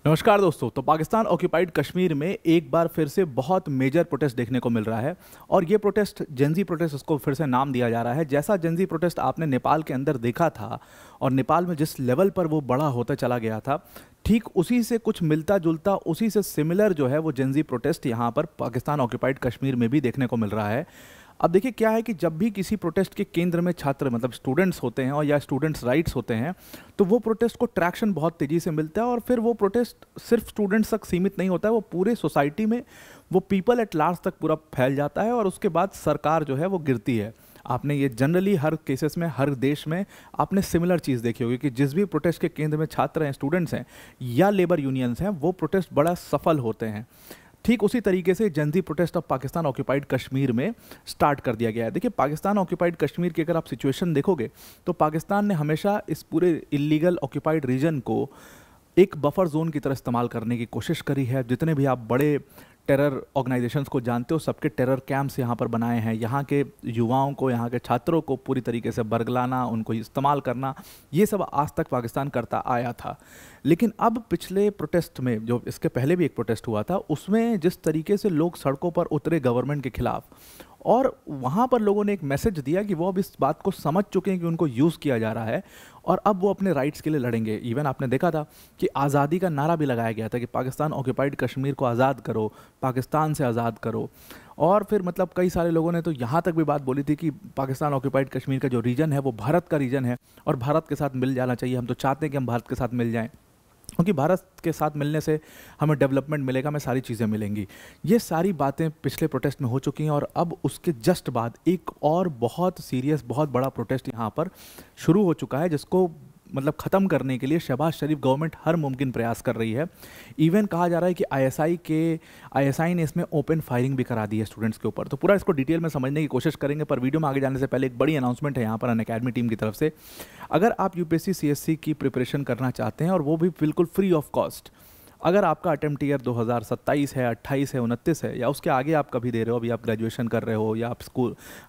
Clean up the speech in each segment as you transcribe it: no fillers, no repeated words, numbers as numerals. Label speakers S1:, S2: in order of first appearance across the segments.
S1: नमस्कार दोस्तों। तो पाकिस्तान ऑक्यूपाइड कश्मीर में एक बार फिर से बहुत मेजर प्रोटेस्ट देखने को मिल रहा है और ये प्रोटेस्ट जेंजी प्रोटेस्ट उसको फिर से नाम दिया जा रहा है। जैसा जेंजी प्रोटेस्ट आपने नेपाल के अंदर देखा था और नेपाल में जिस लेवल पर वो बड़ा होता चला गया था, ठीक उसी से कुछ मिलता जुलता, उसी से सिमिलर जो है वो जेंजी प्रोटेस्ट यहाँ पर पाकिस्तान ऑक्यूपाइड कश्मीर में भी देखने को मिल रहा है। अब देखिए क्या है कि जब भी किसी प्रोटेस्ट के केंद्र में छात्र मतलब स्टूडेंट्स होते हैं और या स्टूडेंट्स राइट्स होते हैं, तो वो प्रोटेस्ट को ट्रैक्शन बहुत तेज़ी से मिलता है और फिर वो प्रोटेस्ट सिर्फ स्टूडेंट्स तक सीमित नहीं होता है, वो पूरे सोसाइटी में, वो पीपल एट लार्ज तक पूरा फैल जाता है और उसके बाद सरकार जो है वो गिरती है। आपने ये जनरली हर केसेस में, हर देश में आपने सिमिलर चीज़ देखी होगी कि जिस भी प्रोटेस्ट के केंद्र में छात्र हैं, स्टूडेंट्स हैं या लेबर यूनियंस हैं, वो प्रोटेस्ट बड़ा सफल होते हैं। ठीक उसी तरीके से Gen Z protest of Pakistan occupied Kashmir में स्टार्ट कर दिया गया है। देखिए पाकिस्तान ऑक्यूपाइड कश्मीर की अगर आप सिचुएशन देखोगे तो पाकिस्तान ने हमेशा इस पूरे इलीगल ऑक्यूपाइड रीजन को एक बफर जोन की तरह इस्तेमाल करने की कोशिश करी है। जितने भी आप बड़े टेरर ऑर्गेनाइजेशंस को जानते हो, सबके टेरर कैंप्स यहाँ पर बनाए हैं। यहाँ के युवाओं को, यहाँ के छात्रों को पूरी तरीके से बरगलाना, उनको इस्तेमाल करना, ये सब आज तक पाकिस्तान करता आया था। लेकिन अब पिछले प्रोटेस्ट में, जो इसके पहले भी एक प्रोटेस्ट हुआ था, उसमें जिस तरीके से लोग सड़कों पर उतरे गवर्नमेंट के खिलाफ और वहाँ पर लोगों ने एक मैसेज दिया कि वो अब इस बात को समझ चुके हैं कि उनको यूज़ किया जा रहा है और अब वो अपने राइट्स के लिए लड़ेंगे। इवन आपने देखा था कि आज़ादी का नारा भी लगाया गया था कि पाकिस्तान ऑक्यूपाइड कश्मीर को आज़ाद करो, पाकिस्तान से आज़ाद करो। और फिर मतलब कई सारे लोगों ने तो यहाँ तक भी बात बोली थी कि पाकिस्तान ऑक्यूपाइड कश्मीर का जो रीजन है वो भारत का रीजन है और भारत के साथ मिल जाना चाहिए। हम तो चाहते हैं कि हम भारत के साथ मिल जाएं, क्योंकि भारत के साथ मिलने से हमें डेवलपमेंट मिलेगा, हमें सारी चीज़ें मिलेंगी। ये सारी बातें पिछले प्रोटेस्ट में हो चुकी हैं और अब उसके जस्ट बाद एक और बहुत सीरियस, बहुत बड़ा प्रोटेस्ट यहाँ पर शुरू हो चुका है, जिसको मतलब ख़त्म करने के लिए शहबाज शरीफ गवर्नमेंट हर मुमकिन प्रयास कर रही है। इवन कहा जा रहा है कि आईएसआई ने इसमें ओपन फायरिंग भी करा दी है स्टूडेंट्स के ऊपर। तो पूरा इसको डिटेल में समझने की कोशिश करेंगे, पर वीडियो में आगे जाने से पहले एक बड़ी अनाउंसमेंट है यहाँ पर अनअकैडमी टीम की तरफ से। अगर आप यूपीएससी सीएससी की प्रिपरेशन करना चाहते हैं और वो भी बिल्कुल फ्री ऑफ कॉस्ट, अगर आपका अटेम्प्ट ईयर 2027 है, 28 है, 29 है या उसके आगे आप कभी दे रहे हो, अभी आप ग्रेजुएशन कर रहे हो या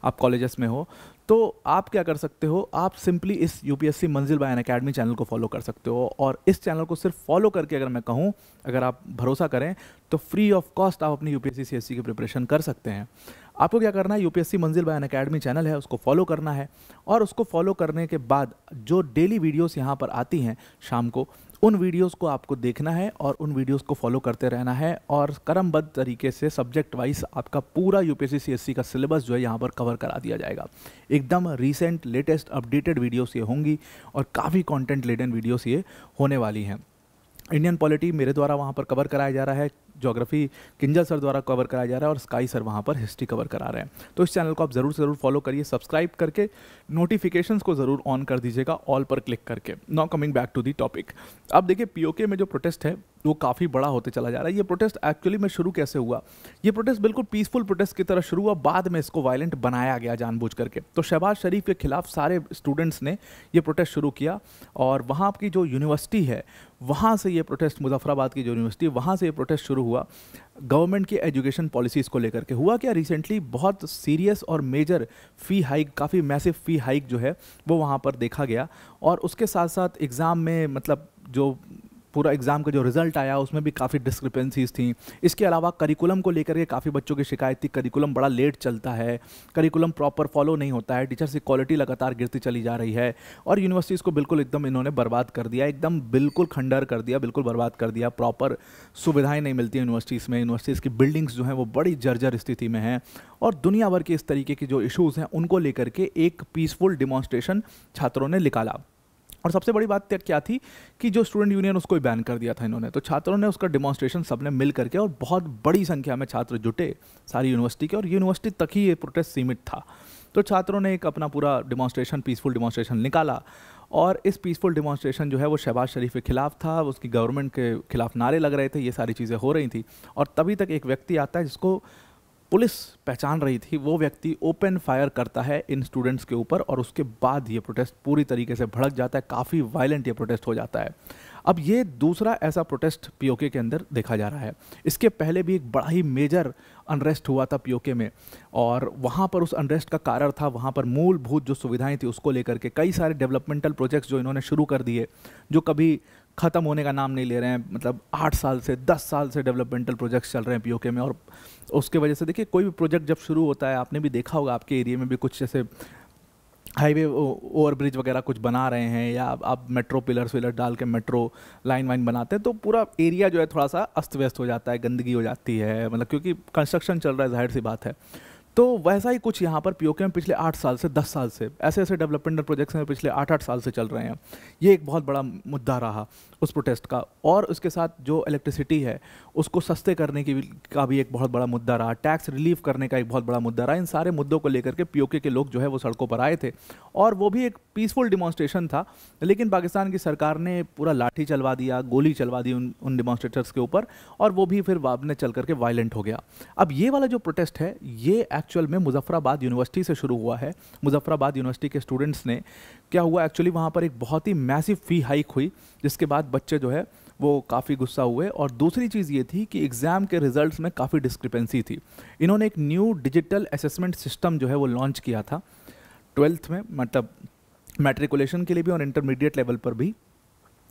S1: आप कॉलेजेस में हो, तो आप क्या कर सकते हो, आप सिंपली इस यूपीएससी मंजिल बाय अनअकैडमी चैनल को फॉलो कर सकते हो। और इस चैनल को सिर्फ फॉलो करके अगर मैं कहूँ, अगर आप भरोसा करें तो फ्री ऑफ कॉस्ट आप अपनी यूपीएससी सीएससी की प्रिपरेशन कर सकते हैं। आपको क्या करना है, यूपीएससी मंजिल बाय अनअकैडमी चैनल है, उसको फॉलो करना है और उसको फॉलो करने के बाद जो डेली वीडियोस यहाँ पर आती हैं शाम को, उन वीडियोस को आपको देखना है और उन वीडियोस को फॉलो करते रहना है और क्रमबद्ध तरीके से सब्जेक्ट वाइज आपका पूरा यूपीएससी सीएससी का सिलेबस जो है यहाँ पर कवर करा दिया जाएगा। एकदम रीसेंट, लेटेस्ट, अपडेटेड वीडियोस ये होंगी और काफ़ी कंटेंट लेटेड वीडियोस ये होने वाली हैं। इंडियन पॉलिटी मेरे द्वारा वहाँ पर कवर कराया जा रहा है, ज्योग्राफी किंजल सर द्वारा कवर कराया जा रहा है और स्काई सर वहाँ पर हिस्ट्री कवर करा रहे हैं। तो इस चैनल को आप ज़रूर से ज़रूर फॉलो करिए, सब्सक्राइब करके नोटिफिकेशंस को ज़रूर ऑन कर दीजिएगा, ऑल पर क्लिक करके। Now coming back to the topic. अब देखिए पीओके में जो प्रोटेस्ट है वो काफ़ी बड़ा होते चला जा रहा है। ये प्रोटेस्ट एक्चुअली में शुरू कैसे हुआ, ये प्रोटेस्ट बिल्कुल पीसफुल प्रोटेस्ट की तरह शुरू हुआ, बाद में इसको वायलेंट बनाया गया जानबूझ करके। तो शहबाज शरीफ के खिलाफ सारे स्टूडेंट्स ने ये प्रोटेस्ट शुरू किया और वहाँ की जो यूनिवर्सिटी है वहाँ से ये प्रोटेस्ट, मुजफ्फराबाद की जो यूनिवर्सिटी, वहाँ से ये प्रोटेस्ट शुरू हुआ गवर्नमेंट की एजुकेशन पॉलिसीज़ को लेकर के। हुआ क्या, रिसेंटली बहुत सीरियस और मेजर फ़ी हाइक, काफ़ी मैसिव फ़ी हाइक जो है वो वहाँ पर देखा गया और उसके साथ साथ एग्ज़ाम में मतलब जो पूरा एग्ज़ाम का जो रिज़ल्ट आया उसमें भी काफ़ी डिस्क्रिपेंसीज थी। इसके अलावा करिकुलम को लेकर के काफ़ी बच्चों की शिकायत थी, करिकुलम बड़ा लेट चलता है, करिकुलम प्रॉपर फॉलो नहीं होता है, टीचर्स की क्वालिटी लगातार गिरती चली जा रही है और यूनिवर्सिटीज़ को बिल्कुल एकदम इन्होंने बर्बाद कर दिया, एकदम बिल्कुल खंडर कर दिया, बिल्कुल बर्बाद कर दिया। प्रॉपर सुविधाएँ नहीं मिलती यूनिवर्सिटीज़ में, यूनिवर्सिटीज़ की बिल्डिंग्स जो हैं वो बड़ी जर्जर स्थिति में हैं और दुनिया भर के इस तरीके के जो इशूज़ हैं उनको लेकर के एक पीसफुल डिमॉन्स्ट्रेशन छात्रों ने निकाला। और सबसे बड़ी बात क्या थी कि जो स्टूडेंट यूनियन, उसको ही बैन कर दिया था इन्होंने। तो छात्रों ने उसका डिमॉन्स्ट्रेशन सबने मिल करके और बहुत बड़ी संख्या में छात्र जुटे सारी यूनिवर्सिटी के और यूनिवर्सिटी तक ही ये प्रोटेस्ट सीमित था। तो छात्रों ने एक अपना पूरा डिमॉन्स्ट्रेशन, पीसफुल डिमॉन्स्ट्रेशन निकाला और इस पीसफुल डिमॉन्स्ट्रेशन जो है वो शहबाज शरीफ के खिलाफ था, उसकी गवर्नमेंट के खिलाफ नारे लग रहे थे, ये सारी चीज़ें हो रही थी। और तभी तक एक व्यक्ति आता है जिसको पुलिस पहचान रही थी, वो व्यक्ति ओपन फायर करता है इन स्टूडेंट्स के ऊपर और उसके बाद ये प्रोटेस्ट पूरी तरीके से भड़क जाता है, काफ़ी वायलेंट ये प्रोटेस्ट हो जाता है। अब ये दूसरा ऐसा प्रोटेस्ट पीओके के अंदर देखा जा रहा है। इसके पहले भी एक बड़ा ही मेजर अनरेस्ट हुआ था पीओके में, और वहाँ पर उस अनरेस्ट का कारण था वहाँ पर मूलभूत जो सुविधाएं थी उसको लेकर के कई सारे डेवलपमेंटल प्रोजेक्ट्स जो इन्होंने शुरू कर दिए, जो कभी ख़त्म होने का नाम नहीं ले रहे हैं। मतलब 8 साल से 10 साल से डेवलपमेंटल प्रोजेक्ट्स चल रहे हैं पीओके में, और उसके वजह से देखिए कोई भी प्रोजेक्ट जब शुरू होता है, आपने भी देखा होगा आपके एरिया में भी कुछ जैसे हाईवे ओवर ब्रिज वगैरह कुछ बना रहे हैं, या आप मेट्रो पिलर्स विलर डाल के मेट्रो लाइन वाइन बनाते हैं, तो पूरा एरिया जो है थोड़ा सा अस्त व्यस्त हो जाता है, गंदगी हो जाती है, मतलब क्योंकि कंस्ट्रक्शन चल रहा है, जाहिर सी बात है। तो वैसा ही कुछ यहाँ पर पीओके में पिछले 8 साल से 10 साल से ऐसे ऐसे डेवलपमेंटल प्रोजेक्ट्स हैं पिछले 8-8 साल से चल रहे हैं। ये एक बहुत बड़ा मुद्दा रहा उस प्रोटेस्ट का, और उसके साथ जो इलेक्ट्रिसिटी है उसको सस्ते करने का भी एक बहुत बड़ा मुद्दा रहा, टैक्स रिलीफ करने का एक बहुत बड़ा मुद्दा रहा। इन सारे मुद्दों को लेकर के पीओके के लोग जो है वो सड़कों पर आए थे, और वो भी एक पीसफुल डिमॉन्स्ट्रेशन था, लेकिन पाकिस्तान की सरकार ने पूरा लाठी चलवा दिया, गोली चलवा दी उन डिमॉन्स्ट्रेटर्स के ऊपर, और वो भी फिर बाद में चल करके वायलेंट हो गया। अब ये वाला जो प्रोटेस्ट है ये एक्चुअल में मुजफ्फराबाद यूनिवर्सिटी से शुरू हुआ है। मुजफ्फराबाद यूनिवर्सिटी के स्टूडेंट्स ने क्या हुआ, एक्चुअली वहाँ पर एक बहुत ही मैसिव फ़ी हाइक हुई, जिसके बाद बच्चे जो है वो काफ़ी गुस्सा हुए। और दूसरी चीज़ ये थी कि एग्ज़ाम के रिजल्ट्स में काफ़ी डिस्क्रिपेंसी थी। इन्होंने एक न्यू डिजिटल असेसमेंट सिस्टम जो है वो लॉन्च किया था 12th में, मतलब मैट्रिकुलेशन के लिए भी और इंटरमीडिएट लेवल पर भी।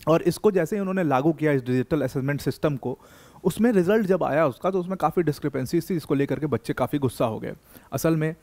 S1: और इसको जैसे ही उन्होंने लागू किया इस डिजिटल असेसमेंट सिस्टम को, उसमें रिजल्ट जब आया उसका तो उसमें काफ़ी डिस्क्रिपेंसीज थी, इसको लेकर के बच्चे काफ़ी गुस्सा हो गए असल में।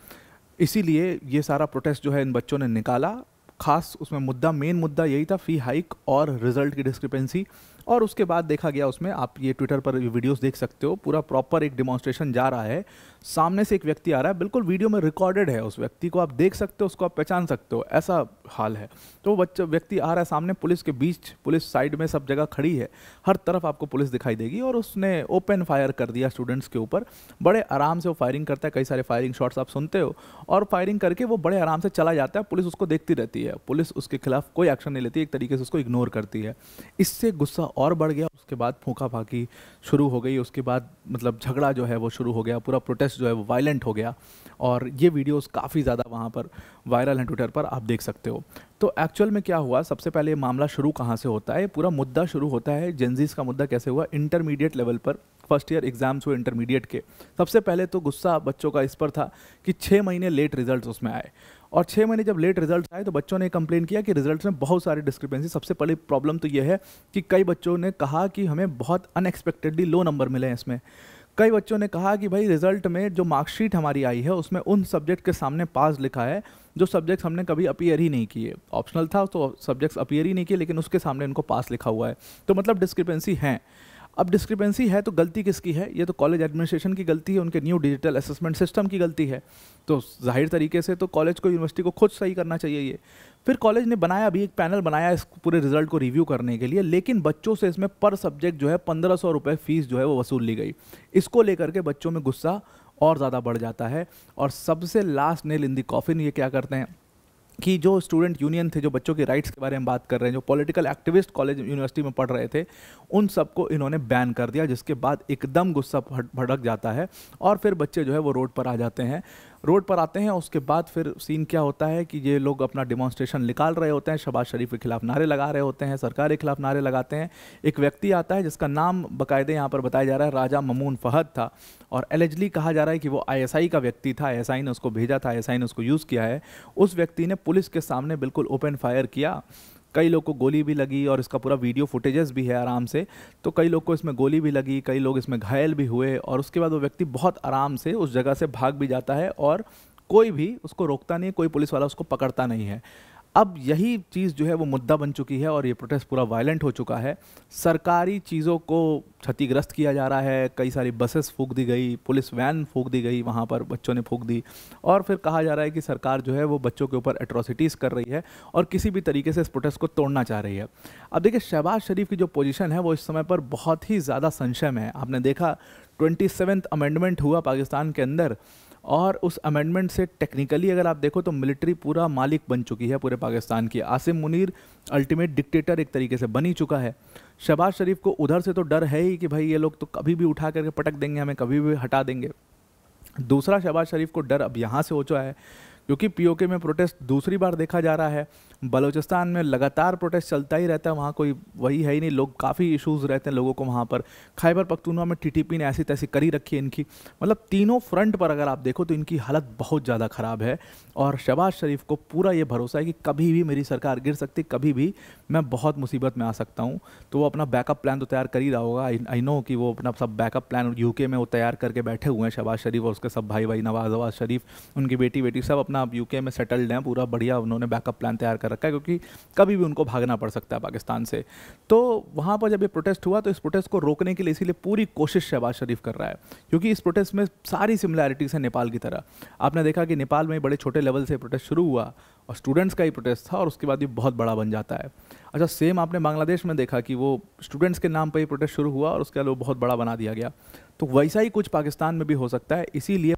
S1: इसीलिए ये सारा प्रोटेस्ट जो है इन बच्चों ने निकाला। खास उसमें मेन मुद्दा यही था, फ़ी हाइक और रिजल्ट की डिस्क्रिपेंसी। और उसके बाद देखा गया उसमें, आप ये ट्विटर पर वीडियोस देख सकते हो, पूरा प्रॉपर एक डिमॉन्स्ट्रेशन जा रहा है, सामने से एक व्यक्ति आ रहा है, बिल्कुल वीडियो में रिकॉर्डेड है, उस व्यक्ति को आप देख सकते हो, उसको आप पहचान सकते हो, ऐसा हाल है। तो वो व्यक्ति आ रहा है सामने, पुलिस के बीच, पुलिस साइड में सब जगह खड़ी है, हर तरफ आपको पुलिस दिखाई देगी, और उसने ओपन फायर कर दिया स्टूडेंट्स के ऊपर। बड़े आराम से वो फायरिंग करता है, कई सारे फायरिंग शॉट्स आप सुनते हो, और फायरिंग करके वो बड़े आराम से चला जाता है। पुलिस उसको देखती रहती है, पुलिस उसके खिलाफ कोई एक्शन नहीं लेती, एक तरीके से उसको इग्नोर करती है। इससे गुस्सा और बढ़ गया, उसके बाद फूंका फाकी शुरू हो गई, उसके बाद मतलब झगड़ा जो है वो शुरू हो गया, पूरा प्रोटेस्ट जो है वो वायलेंट हो गया। और ये वीडियोस काफ़ी ज़्यादा वहाँ पर वायरल हैं ट्विटर पर, आप देख सकते हो। तो एक्चुअल में क्या हुआ, सबसे पहले मामला शुरू कहाँ से होता है, पूरा मुद्दा शुरू होता है जेनजीज का मुद्दा कैसे हुआ इंटरमीडिएट लेवल पर। फर्स्ट ईयर एग्जाम्स हुए इंटरमीडिएट के, सबसे पहले तो गुस्सा बच्चों का इस पर था कि 6 महीने लेट रिजल्ट्स उसमें आए, और 6 महीने जब लेट रिजल्ट्स आए तो बच्चों ने कंप्लेन किया कि रिजल्ट्स में बहुत सारी डिस्क्रिपेंसी। सबसे बड़ी प्रॉब्लम तो यह है कि कई बच्चों ने कहा कि हमें बहुत अनएक्सपेक्टेडली लो नंबर मिले हैं इसमें। कई बच्चों ने कहा कि भाई रिजल्ट में जो मार्कशीट हमारी आई है उसमें उन सब्जेक्ट के सामने पास लिखा है जो सब्जेक्ट्स हमने कभी अपीयर ही नहीं किए, ऑप्शनल था तो सब्जेक्ट्स अपीयर ही नहीं किए, लेकिन उसके सामने इनको पास लिखा हुआ है। तो मतलब डिस्क्रिपेंसी है। अब डिस्क्रिपेंसी है तो गलती किसकी है, ये तो कॉलेज एडमिनिस्ट्रेशन की गलती है, उनके न्यू डिजिटल असेसमेंट सिस्टम की गलती है। तो जाहिर तरीके से तो कॉलेज को, यूनिवर्सिटी को खुद सही करना चाहिए ये। फिर कॉलेज ने बनाया, अभी एक पैनल बनाया इस पूरे रिजल्ट को रिव्यू करने के लिए, लेकिन बच्चों से इसमें पर सब्जेक्ट जो है 1500 रुपये फीस जो है वो वसूल ली गई। इसको लेकर के बच्चों में गुस्सा और ज़्यादा बढ़ जाता है। और सबसे last nail in the coffin ये क्या करते हैं कि जो स्टूडेंट यूनियन थे, जो बच्चों के राइट्स के बारे में बात कर रहे हैं, जो पॉलिटिकल एक्टिविस्ट कॉलेज यूनिवर्सिटी में पढ़ रहे थे, उन सबको इन्होंने बैन कर दिया, जिसके बाद एकदम गुस्सा भड़क जाता है और फिर बच्चे जो है वो रोड पर आ जाते हैं। रोड पर आते हैं, उसके बाद फिर सीन क्या होता है कि ये लोग अपना डिमॉन्स्ट्रेशन निकाल रहे होते हैं, शहबाज शरीफ के खिलाफ नारे लगा रहे होते हैं, सरकार के खिलाफ नारे लगाते हैं। एक व्यक्ति आता है जिसका नाम बाकायदे यहाँ पर बताया जा रहा है राजा ममून फहद था, और एलिजिडली कहा जा रहा है कि वो आईएसआई का व्यक्ति था, आईएसआई ने उसको भेजा था, आईएसआई ने उसको यूज़ किया है। उस व्यक्ति ने पुलिस के सामने बिल्कुल ओपन फायर किया, कई लोग को गोली भी लगी, और इसका पूरा वीडियो फुटेजेस भी है आराम से। तो कई लोग को इसमें गोली भी लगी, कई लोग इसमें घायल भी हुए, और उसके बाद वो व्यक्ति बहुत आराम से उस जगह से भाग भी जाता है, और कोई भी उसको रोकता नहीं, कोई पुलिस वाला उसको पकड़ता नहीं है। अब यही चीज़ जो है वो मुद्दा बन चुकी है, और ये प्रोटेस्ट पूरा वायलेंट हो चुका है। सरकारी चीज़ों को क्षतिग्रस्त किया जा रहा है, कई सारी बसेस फूंक दी गई, पुलिस वैन फूंक दी गई, वहाँ पर बच्चों ने फूंक दी, और फिर कहा जा रहा है कि सरकार जो है वो बच्चों के ऊपर एट्रोसिटीज़ कर रही है और किसी भी तरीके से इस प्रोटेस्ट को तोड़ना चाह रही है। अब देखिए, शहबाज शरीफ की जो पोजीशन है वो इस समय पर बहुत ही ज़्यादा संशय में है। आपने देखा 27वां अमेंडमेंट हुआ पाकिस्तान के अंदर, और उस अमेंडमेंट से टेक्निकली अगर आप देखो तो मिलिट्री पूरा मालिक बन चुकी है पूरे पाकिस्तान की। आसिम मुनीर अल्टीमेट डिक्टेटर एक तरीके से बन ही चुका है। शहबाज शरीफ को उधर से तो डर है ही कि भाई ये लोग तो कभी भी उठा करके पटक देंगे, हमें कभी भी हटा देंगे। दूसरा, शहबाज शरीफ को डर अब यहाँ से हो चुका है क्योंकि पीओके में प्रोटेस्ट दूसरी बार देखा जा रहा है। बलूचिस्तान में लगातार प्रोटेस्ट चलता ही रहता है, वहाँ कोई वही है ही नहीं, लोग काफ़ी इश्यूज़ रहते हैं लोगों को वहाँ पर। खैबर पख्तूनख्वा में टीटीपी ने ऐसी तैसी करी रखी है इनकी, मतलब तीनों फ्रंट पर अगर आप देखो तो इनकी हालत बहुत ज़्यादा ख़राब है। और शहबाज शरीफ को पूरा ये भरोसा है कि कभी भी मेरी सरकार गिर सकती, कभी भी मैं बहुत मुसीबत में आ सकता हूँ। तो वो अपना बैकअप प्लान तो तैयार कर ही रहा होगा। आई नो कि वो अपना सब बैकअप प्लान यूके में वो तैयार करके बैठे हुए हैं, शहबाज शरीफ और उसके सब भाई नवाज शरीफ, उनकी बेटी सब अपना यूके में सेटल्ड हैं, पूरा बढ़िया उन्होंने बैकअप प्लान तैयार कर रखा है, क्योंकि कभी भी उनको भागना पड़ सकता है पाकिस्तान से। तो वहाँ पर जब ये प्रोटेस्ट हुआ तो इस प्रोटेस्ट को रोकने के लिए इसीलिए पूरी कोशिश शहबाज शरीफ कर रहा है, क्योंकि इस प्रोटेस्ट में सारी सिमिलैरिटीज़ हैं नेपाल की तरह। आपने देखा कि नेपाल में बड़े छोटे लेवल से प्रोटेस्ट शुरू हुआ और स्टूडेंट्स का ही प्रोटेस्ट था, और उसके बाद ये बहुत बड़ा बन जाता है। अच्छा, सेम आपने बांग्लादेश में देखा कि वो स्टूडेंट्स के नाम पर ही प्रोटेस्ट शुरू हुआ और उसके बाद वो बहुत बड़ा बना दिया गया। तो वैसा ही कुछ पाकिस्तान में भी हो सकता है, इसीलिए